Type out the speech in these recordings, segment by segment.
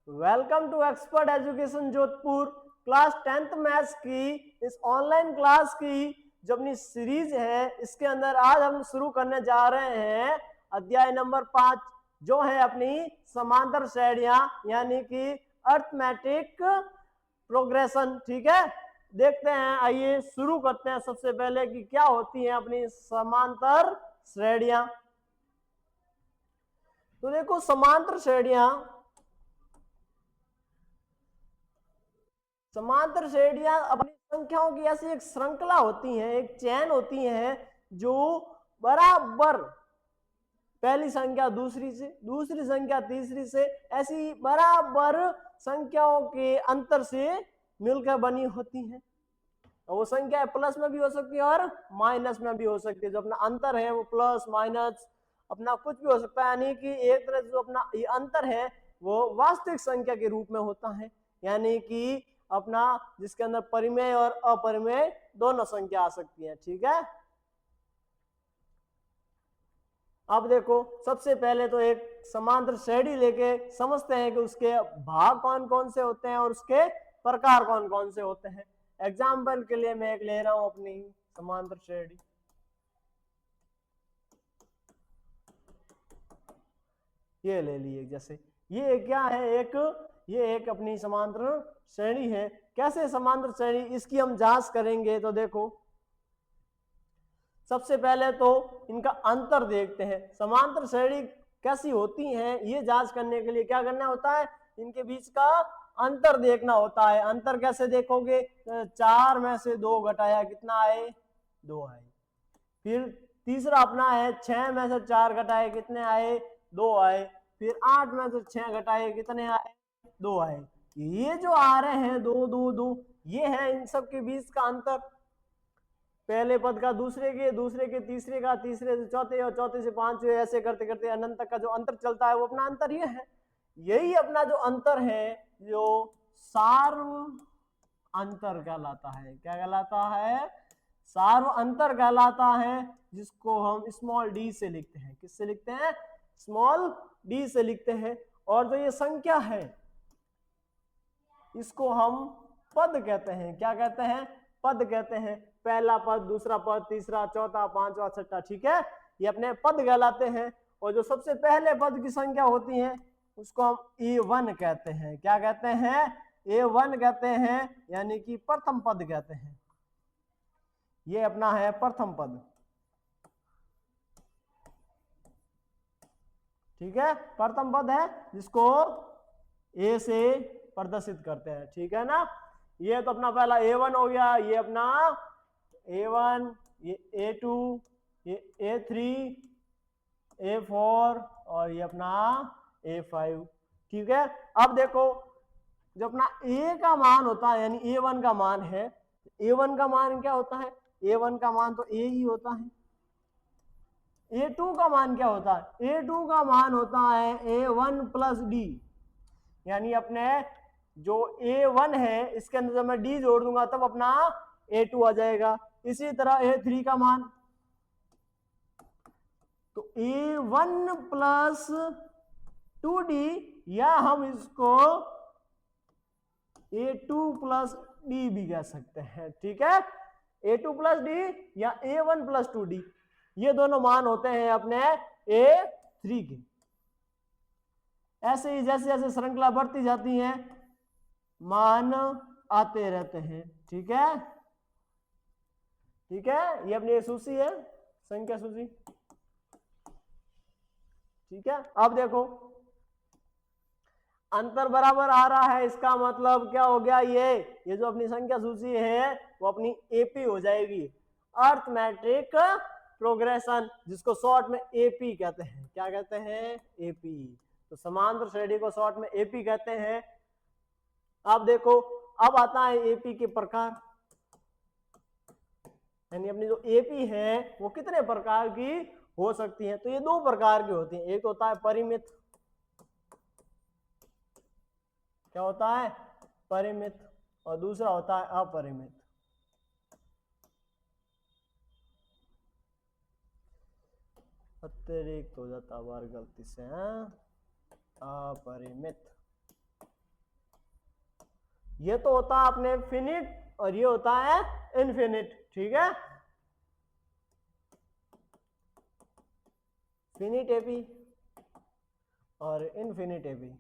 Welcome to expert education Jodhpur. Class 10th maths की इस online class की जो अपनी सीरीज है, इसके अंदर आज हम शुरू करने जा रहे हैं अध्याय नंबर 5, जो है अपनी समांतर श्रेणियां यानी कि अर्थमेटिक प्रोग्रेशन। ठीक है, देखते हैं, आइए शुरू करते हैं सबसे पहले कि क्या होती है अपनी समांतर श्रेणियां। तो देखो, समांतर श्रेणियां अपनी संख्याओं की ऐसी एक श्रृंखला होती है, एक चेन होती है जो बराबर पहली संख्या दूसरी से, दूसरी संख्या तीसरी से, ऐसी बराबर संख्याओं के अंतर से मिलकर बनी होती है। वो संख्या प्लस में भी हो सकती है और माइनस में भी हो सकती है। जो अपना अंतर है वो प्लस माइनस अपना कुछ भी हो सकता है, यानी कि एक तरह से जो अपना ये अंतर है वो वास्तविक संख्या के रूप में होता है, यानी कि अपना जिसके अंदर परिमेय और अपरिमेय दोनों संख्या आ सकती है। ठीक है, अब देखो, सबसे पहले तो एक समांतर श्रेणी लेके समझते हैं कि उसके भाग कौन कौन से होते हैं और उसके प्रकार कौन कौन से होते हैं। एग्जाम्पल के लिए मैं एक ले रहा हूं अपनी समांतर श्रेणी। ये ले लिए, जैसे ये क्या है, ये एक अपनी समांतर श्रेणी है। कैसे समांतर श्रेणी, इसकी हम जांच करेंगे। तो देखो, सबसे पहले तो इनका अंतर देखते हैं। समांतर श्रेणी कैसी होती हैं ये जांच करने के लिए क्या करना होता है, इनके बीच का अंतर देखना होता है। अंतर कैसे देखोगे, 4 में से 2 घटाया कितना आए, 2 आए। फिर तीसरा अपना है 6 में से 4 घटाए कितने आए, 2 आए। फिर 8 में से 6 घटाए कितने आए, 2 आए। ये जो आ रहे हैं 2 2 2, ये है इन सब के बीच का अंतर। पहले पद का दूसरे के, दूसरे के तीसरे का, तीसरे से चौथे और चौथे से पांचवे, ऐसे करते करते अनंत तक का जो अंतर चलता है वो अपना अंतर ये है। यही अपना जो अंतर है जो सार्व अंतर कहलाता है। क्या कहलाता है, सार्व अंतर कहलाता है, जिसको हम स्मॉल डी से लिखते हैं। किससे लिखते हैं, स्मॉल डी से लिखते हैं। और जो ये संख्या है इसको हम पद कहते हैं। क्या कहते हैं, पद कहते हैं। पहला पद, दूसरा पद, तीसरा, चौथा, पांचवा, छठा। ठीक है, ये अपने पद कहलाते हैं। और जो सबसे पहले पद की संख्या होती है उसको हम A1 कहते हैं। क्या कहते हैं, A1 कहते हैं, यानी कि प्रथम पद कहते हैं। ये अपना है प्रथम पद। ठीक है, प्रथम पद है जिसको ए से प्रदर्शित करते हैं। ठीक है ना, ये तो अपना पहला A1 हो गया। ये अपना A1, ये A2, ये A3, A4 और ये अपना A5। ठीक है, अब देखो, जो अपना A का मान होता है यानी A1 का मान है, A1 का मान क्या होता है, A1 का मान तो A ही होता है। A2 का मान क्या होता है, A2 का मान होता है A1 प्लस डी, यानी अपने जो A1 है इसके अंदर जब मैं D जोड़ दूंगा तब अपना A2 आ जाएगा। इसी तरह A3 का मान, तो A1 प्लस 2D, या हम इसको A2 प्लस डी भी कह सकते हैं। ठीक है, A2 प्लस डी या A1 प्लस 2D, ये दोनों मान होते हैं अपने A3 के। ऐसे ही जैसे जैसे श्रृंखला बढ़ती जाती है मान आते रहते हैं। ठीक है, ठीक है, ये अपनी सूची है, संख्या सूची। ठीक है, अब देखो, अंतर बराबर आ रहा है, इसका मतलब क्या हो गया, ये जो अपनी संख्या सूची है वो अपनी एपी हो जाएगी, अर्थमेट्रिक प्रोग्रेशन, जिसको शॉर्ट में एपी कहते हैं। क्या कहते हैं, एपी। तो समांतर श्रेणी को शॉर्ट में एपी कहते हैं। अब देखो, अब आता है एपी के प्रकार, यानी अपनी जो एपी है वो कितने प्रकार की हो सकती है। तो ये 2 प्रकार की होती है, एक होता है परिमित, क्या होता है, परिमित, और दूसरा होता है अपरिमित। अतिरिक्त हो जाता बार गलती से, अपरिमित। ये तो होता है अपने फिनिट और ये होता है इनफिनिट, ठीक है। फिनिट एपी और इनफिनिट एपी।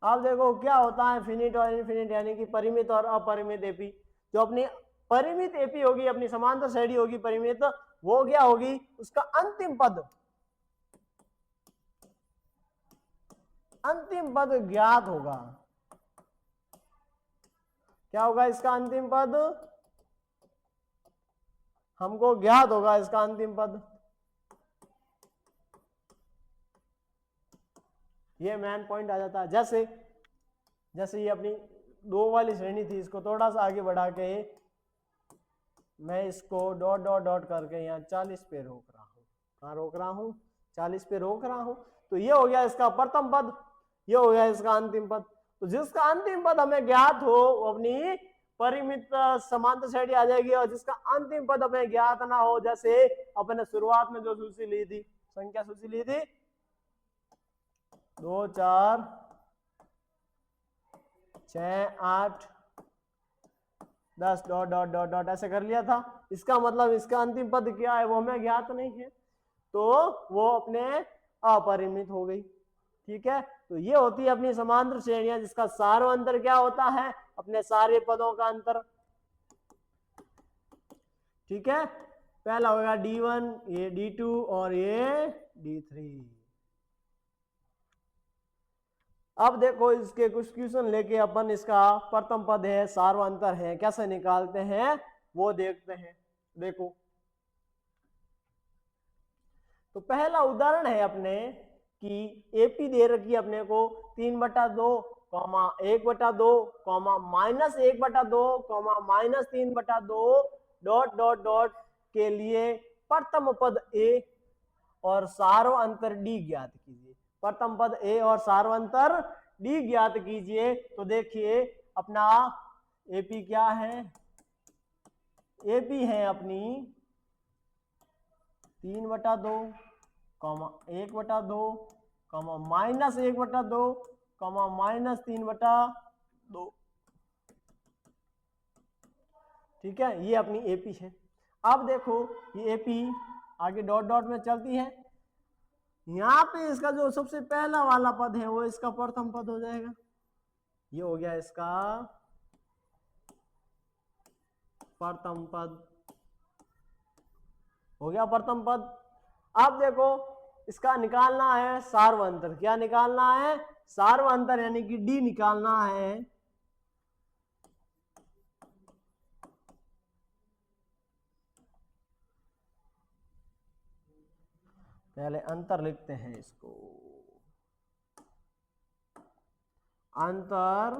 अब देखो क्या होता है फिनिट और इनफिनिट, यानी कि परिमित और अपरिमित एपी। जो अपनी परिमित एपी होगी, अपनी समांतर श्रेणी होगी परिमित, वो क्या होगी, उसका अंतिम पद, अंतिम पद ज्ञात होगा। क्या होगा इसका अंतिम पद, हमको ज्ञात होगा इसका अंतिम पद। ये मेन पॉइंट आ जाता है। जैसे जैसे ये अपनी 2 वाली श्रेणी थी, इसको थोड़ा सा आगे बढ़ा के मैं इसको डॉट डॉट डॉट करके यहाँ 40 पे रोक रहा हूँ। कहाँ रोक रहा हूँ, 40 पे रोक रहा हूँ। तो ये हो गया इसका प्रथम पद, ये हो गया इसका अंतिम पद। तो जिसका अंतिम पद हमें ज्ञात हो वो अपनी परिमित समांतर श्रेणी आ जाएगी, और जिसका अंतिम पद हमें ज्ञात ना हो, जैसे अपने शुरुआत में जो सूची ली थी, संख्या सूची ली थी 2 4 6 8 10 डॉट डॉट डॉट डॉट ऐसे कर लिया था। इसका मतलब इसका अंतिम पद क्या है वो हमें ज्ञात नहीं है, तो वो अपने अपरिमित हो गई, ठीक है। तो ये होती है अपनी समांतर श्रेणियां, जिसका सार्वअंतर क्या होता है, अपने सारे पदों का अंतर, ठीक है। पहला होगा D1, ये D2 और ये D3। अब देखो इसके कुछ क्वेश्चन लेके अपन इसका प्रथम पद है, सार्वअंतर है, कैसे निकालते हैं वो देखते हैं। देखो तो पहला उदाहरण है अपने कि एपी दे रखी है अपने को 3/2, 1/2, -1/2, -3/2 डॉट डॉट डॉट के लिए प्रथम पद ए और सार्वअंतर डी ज्ञात कीजिए। प्रथम पद ए और सार्वअंतर डी ज्ञात कीजिए। तो देखिए अपना एपी क्या है, एपी है अपनी 3/2, 1/2, -1/2, -3/2, ठीक है। ये अपनी एपी है। अब देखो ये एपी आगे डॉट डॉट में चलती है, यहाँ पे इसका जो सबसे पहला वाला पद है वो इसका प्रथम पद हो जाएगा। ये हो गया इसका प्रथम पद, हो गया प्रथम पद। अब देखो इसका निकालना है सार्वअंतर। क्या निकालना है, सार्वअंतर, यानी कि डी निकालना है। पहले अंतर लिखते हैं इसको, अंतर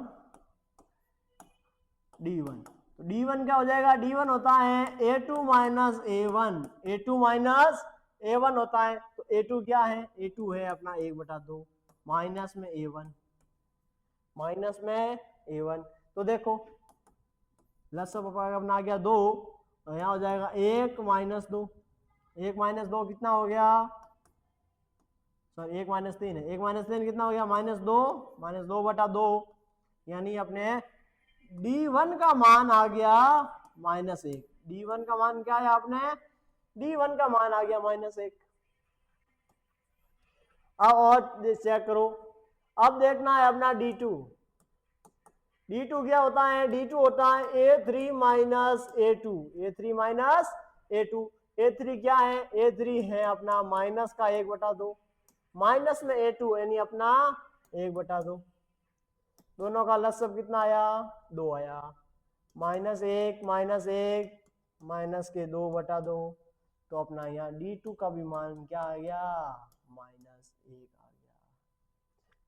D1। तो D1 क्या हो जाएगा, D1 होता है A2 minus A1, A2 minus A1 होता है। तो A2 क्या है, A2 है अपना 1/2, माइनस में A1, माइनस में A1। तो देखो लसअप अपना आ गया 2, तो यहाँ हो जाएगा 1 - 2, 1 - 2 कितना हो गया, सॉरी 1 - 3 है, 1 - 3 कितना हो गया, -2/2, यानी अपने D1 का मान आ गया -1। D1 का मान क्या है आपने, D1 का मान आ गया -1। अब और चेक करो, अब देखना है अपना D2। D2 क्या होता है, D2 होता है A3 minus A2, A3 minus A2। A3 क्या है, A3 है अपना माइनस का 1/2, माइनस में A2 यानी अपना 1/2। दोनों का लसअप कितना आया, 2 आया, -1 -1 माइनस के 2/2। तो अपना यहाँ D2 का भी मान क्या आ गया, -1 आ गया,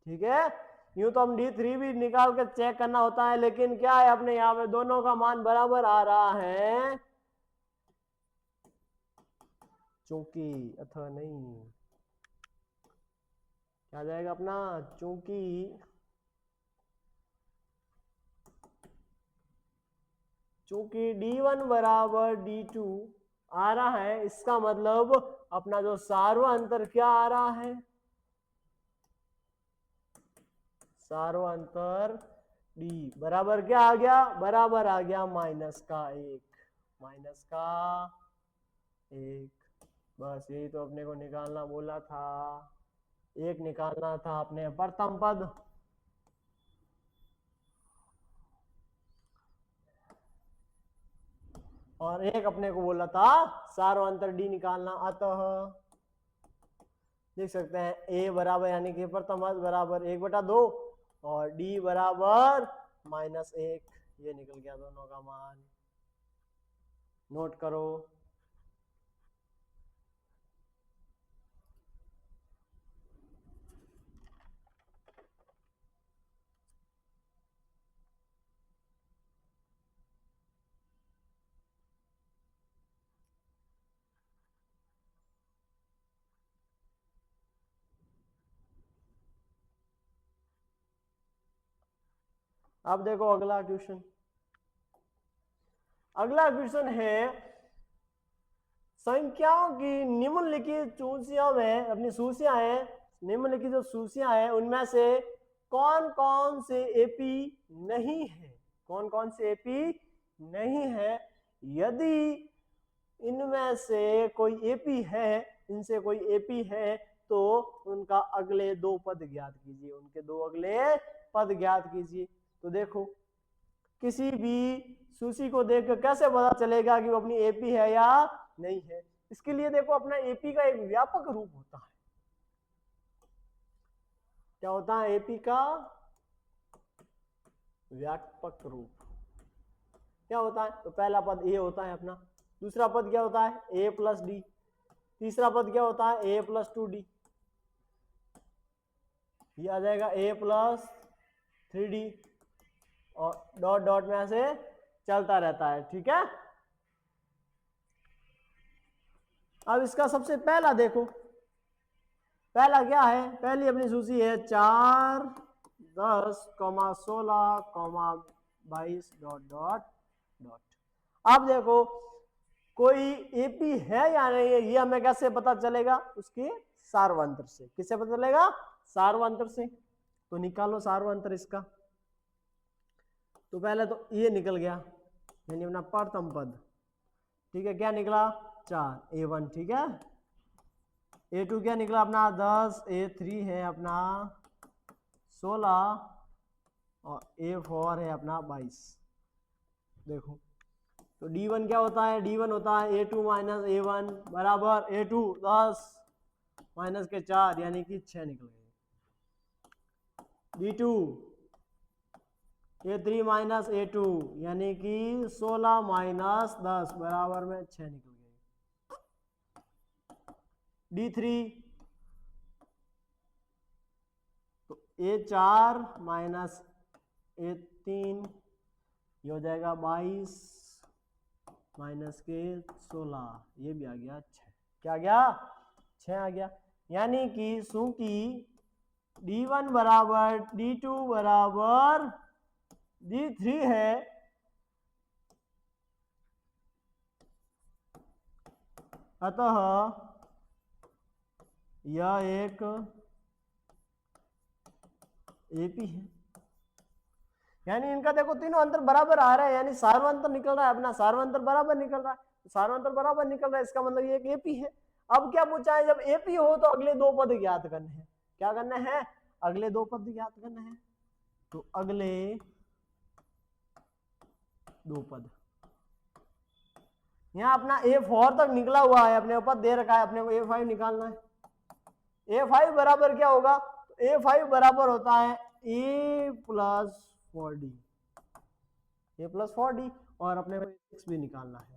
ठीक है। यूं तो हम D3 भी निकाल कर चेक करना होता है, लेकिन क्या है अपने यहाँ पे दोनों का मान बराबर आ रहा है, चूंकि अथवा नहीं क्या जाएगा अपना, चूंकि D1 बराबर D2 आ रहा है, इसका मतलब अपना जो सार्वअंतर क्या आ रहा है, सार्वंतर डी बराबर क्या आ गया, बराबर आ गया माइनस का एक, माइनस का एक। बस यही तो अपने को निकालना बोला था, एक निकालना था अपने प्रथम पद। और एक अपने को बोला था सार्वंतर डी निकालना। अतः देख सकते हैं ए बराबर यानी कि प्रथम पद बराबर 1/2 और डी बराबर -1, ये निकल गया दोनों का मान। नोट करो। अब देखो अगला क्वेश्चन। अगला क्वेश्चन है संख्याओं की निम्नलिखित सूचियों में, अपनी सूचियां हैं, निम्नलिखित जो सूचियां हैं उनमें से कौन कौन से एपी नहीं है, कौन कौन से एपी नहीं है। यदि इनमें से कोई एपी है, इनसे कोई एपी है तो उनका अगले दो पद ज्ञात कीजिए, उनके दो अगले पद ज्ञात कीजिए। तो देखो किसी भी सूची को देखकर कैसे पता चलेगा कि वो अपनी एपी है या नहीं है। इसके लिए देखो अपना एपी का एक व्यापक रूप होता है। क्या होता है एपी का व्यापक रूप? क्या होता है? तो पहला पद ए होता है अपना, दूसरा पद क्या होता है ए प्लस डी, तीसरा पद क्या होता है ए प्लस 2d, ये आ जाएगा ए प्लस 3d और डॉट डॉट में ऐसे चलता रहता है। ठीक है, अब इसका सबसे पहला देखो, पहला क्या है, पहली अपनी सूची है 4, 10, 16, 22 डॉट डॉट डॉट। अब देखो कोई एपी है या नहीं है, ये हमें कैसे पता चलेगा? उसके सार्वंतर से। किससे पता चलेगा? सार्वंतर से। तो निकालो सार्वंतर इसका। तो पहले तो ये निकल गया यानी अपना प्रथम पद। ठीक है, क्या निकला 4 A1। ठीक है, A2 क्या निकला अपना 10, A3 है अपना 16 और A4 है अपना 22। देखो तो D1 क्या होता है? D1 होता है A2 माइनस A1 बराबर A2 10 माइनस के 4 यानी कि 6 निकल गए। D2 A3 माइनस A2 यानी कि 16 माइनस 10 बराबर में 6 निकल गए। D3 तो A4 माइनस A3 ये हो जाएगा 22 माइनस के 16, ये भी आ गया 6। क्या आ गया? 6 आ गया। यानी कि चूंकि D1 बराबर D2 बराबर D3 है, अतः यह एक एपी है। यानी इनका देखो तीनों अंतर बराबर आ रहा है, यानी सार्वंतर निकल रहा है, अपना सार्वंतर बराबर निकल रहा है, सार्वंतर बराबर निकल रहा है, इसका मतलब ये एक एपी है। अब क्या पूछा है? जब एपी हो तो अगले दो पद ज्ञात करने हैं। क्या करना है? अगले दो पद ज्ञात करना है। तो अगले दो पद, यहाँ अपना A4 तक निकला हुआ है, अपने ऊपर दे रखा है, अपने को A5 निकालना है। A5 बराबर क्या होगा? तो A5 बराबर होता है A plus 4D, A plus 4D और अपने को x भी निकालना है,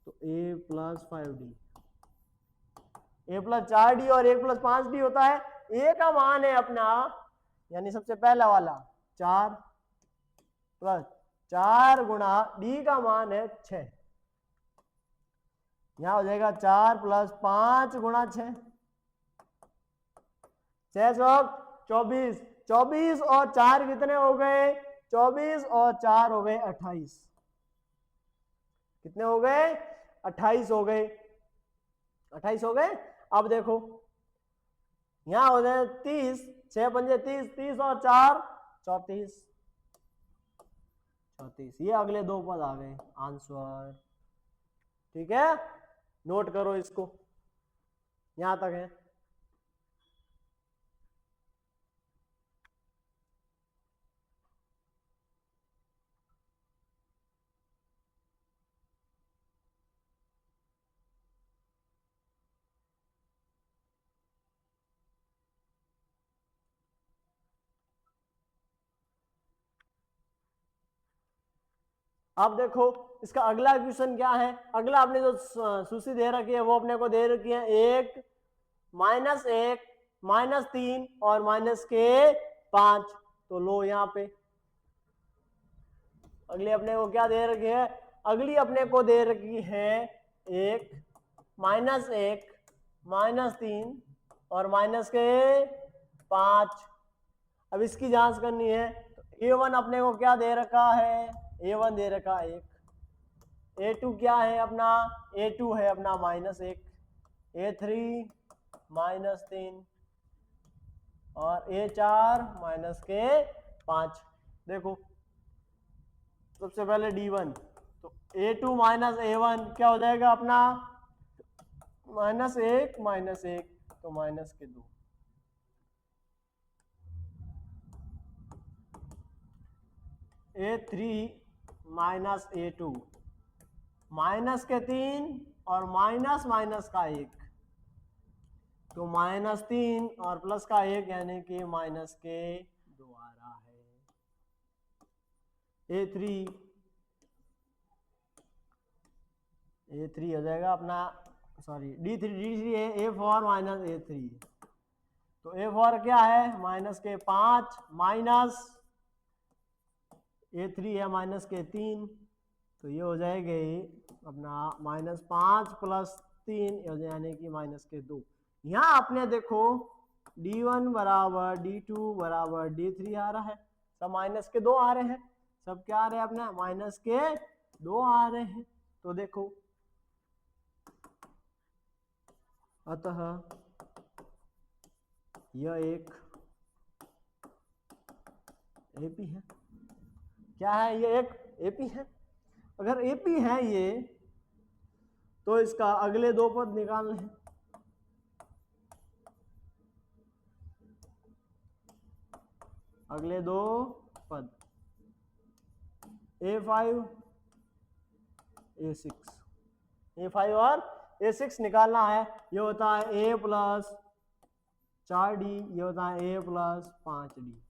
तो A plus 5D, A plus 4D और A प्लस 5D होता है। A का मान है अपना, यानी सबसे पहला वाला 4 प्लस 4 गुणा D का मान है 6, यहां हो जाएगा 4 प्लस 5 गुणा 6, 6 24, 24 और 4 कितने हो गए? 24 और 4 हो गए 28। कितने हो गए? 28 हो गए, 28 हो गए। अब देखो यहां हो जाए 30, 6 पंजे 30, 30 और 4 34 34। ये अगले दो पद आ गए आंसर। ठीक है, नोट करो इसको, यहां तक है। अब देखो इसका अगला क्वेश्चन क्या है। अगला आपने जो सूची दे रखी है वो अपने को दे रखी है 1 -1 -3 और -5। तो लो यहाँ पे अगली अपने को क्या दे रखी है, अगली अपने को दे रखी है 1 -1 -3 और -5। अब इसकी जांच करनी है। तो A1 अपने को क्या दे रखा है, A1 दे रखा है 1, A2 क्या है अपना, A2 है अपना -1, A3 -3 और A4 -5। देखो सबसे पहले D1, तो A2 -A1 क्या हो जाएगा अपना -1 -1 तो -2। A3 -A2 -3 और -1 तो -3 और +1 यानी कि -2 आ रहा है। A3 हो जाएगा अपना, सॉरी D3 है A4 -A3। तो A4 क्या है -5 माइनस A3 है -3। तो ये हो जाएगा अपना -5 + 3 यानी कि -2। यहाँ आपने देखो D1 बराबर D2 बराबर D3 आ रहा है, सब -2 आ रहे हैं, सब क्या आ रहे हैं अपने -2 आ रहे हैं। तो देखो अतः यह एक AP है। क्या है, ये एक AP है। अगर AP है ये तो इसका अगले दो पद निकालने हैं। अगले दो पद A5 A6, A5 और A6 निकालना है। ये होता है A + 4D, ये होता है A + 5D।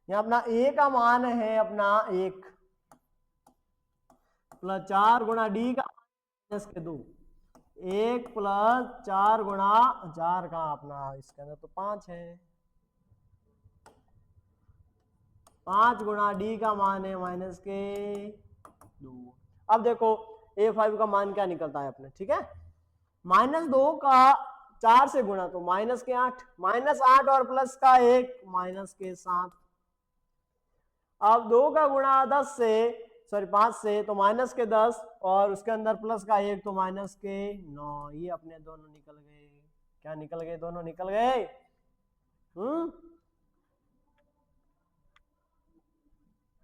यहाँ अपना A का मान है अपना 1 + 4 गुणा D का -2, 1 + 4 गुणा 4 का अपना इसके अंदर तो 5 है, 5 गुणा D का मान है -2। अब देखो A5 का मान क्या निकलता है अपने, ठीक है, -2 का 4 से गुणा तो -8, -8 और +1 -7। अब 2 का गुणा 10 से, सॉरी 5 से तो -10 और उसके अंदर +1 तो -9। ये अपने दोनों निकल गए। क्या निकल गए, दोनों निकल गए।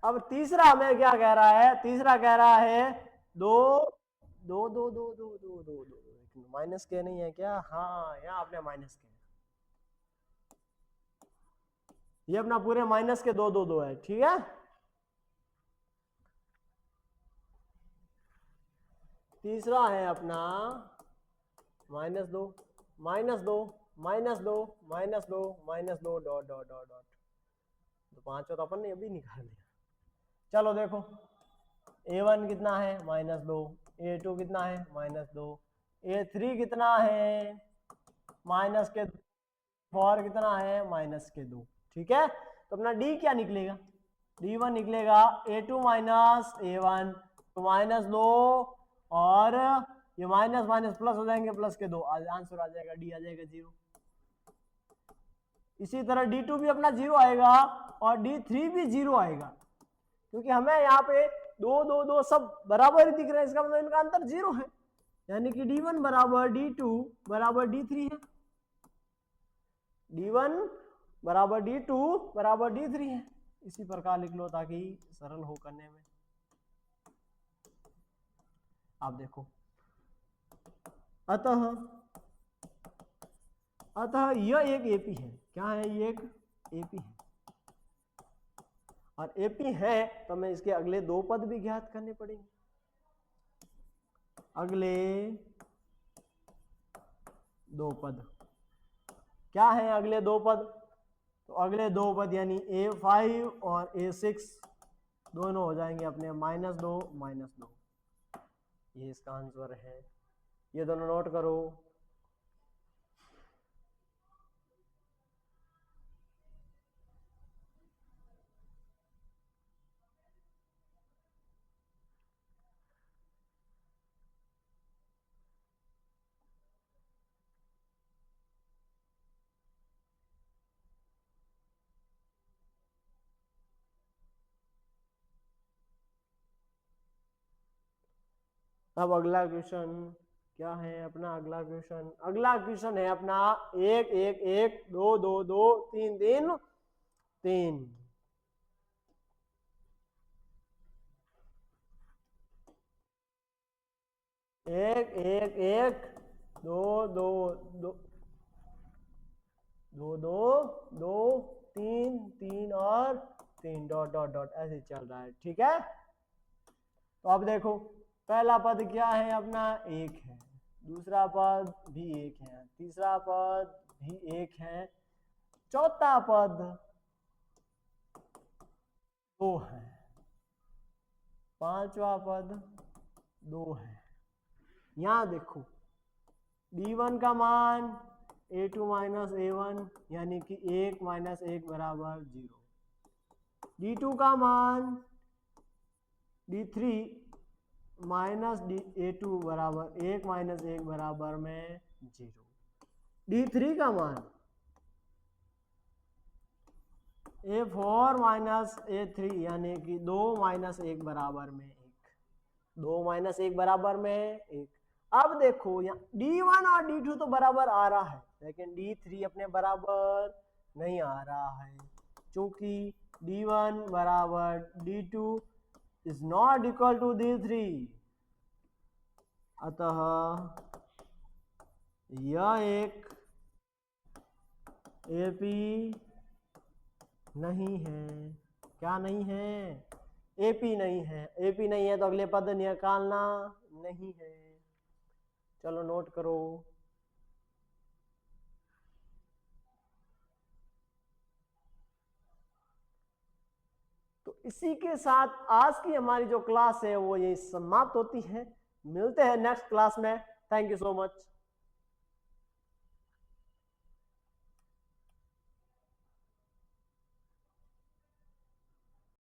अब तीसरा हमें क्या कह रहा है, तीसरा कह रहा है 2 2 2 2 2 2 2 2 माइनस के नहीं है क्या, हाँ यहाँ आपने माइनस के, ये अपना पूरे -2 2 2 है, ठीक है। तीसरा है अपना -2 -2 -2 -2 -2 डॉट डॉट डॉट डॉट, तो पांचवा तो अपन ने अभी निकाल दिया। चलो देखो A1 कितना है -2, A2 कितना है -2, A3 कितना है -4 कितना है -2, ठीक है। तो अपना D क्या निकलेगा, D1 निकलेगा A2 - A1 तो -2 और ये माइनस माइनस प्लस हो जाएंगे, +2 आंसर आ जाएगा, D आ जाएगा 0। इसी तरह D2 भी अपना 0 आएगा और D3 भी 0 आएगा, क्योंकि हमें यहाँ पे 2 2 2 सब बराबर ही दिख रहे हैं, इसका मतलब इनका अंतर 0 है, यानी कि D1 बराबर D2 बराबर D3 है। D1 बराबर D2 बराबर D3 है। इसी प्रकार लिख लो ताकि सरल हो करने में। आप देखो, अतः यह एक एपी है। क्या है? ये एक एपी है, और एपी है तो हमें इसके अगले दो पद भी ज्ञात करने पड़ेंगे। अगले दो पद क्या है? अगले दो पद, तो अगले दो पद यानी A5 और A6 दोनों हो जाएंगे अपने -2 -2। ये इसका आंसर है। ये दोनों नोट करो। अब अगला क्वेश्चन क्या है अपना? अगला क्वेश्चन है अपना 1 1 1 2 2 2 3 3 3। 1 1 1 2 2 2 2 2 2 3 3 और 3 डॉट डॉट डॉट ऐसे चल रहा है। ठीक है, तो अब देखो, पहला पद क्या है अपना? 1 है, दूसरा पद भी 1 है, तीसरा पद भी 1 है, चौथा पद 2 है, पांचवा पद 2 है। यहां देखो, D1 का मान A2 माइनस A1 यानी कि 1 माइनस 1 बराबर 0। D2 का मान D3 माइनस A2 बराबर 1 माइनस 1 बराबर में 0। D3 का मान A4 माइनस A3 यानी कि 2 माइनस 1 बराबर में 1। 2 माइनस 1 बराबर में 1। अब देखो, यहाँ D1 और D2 तो बराबर आ रहा है, लेकिन D3 अपने बराबर नहीं आ रहा है, क्योंकि D1 बराबर D2 is not equal to D3। अतः यह एक एपी नहीं है। क्या नहीं है? एपी नहीं है। एपी नहीं है तो अगले पद निकालना नहीं है। चलो नोट करो। तो इसी के साथ आज की हमारी जो क्लास है वो यही समाप्त होती है। मिलते हैं नेक्स्ट क्लास में। Thank you so much.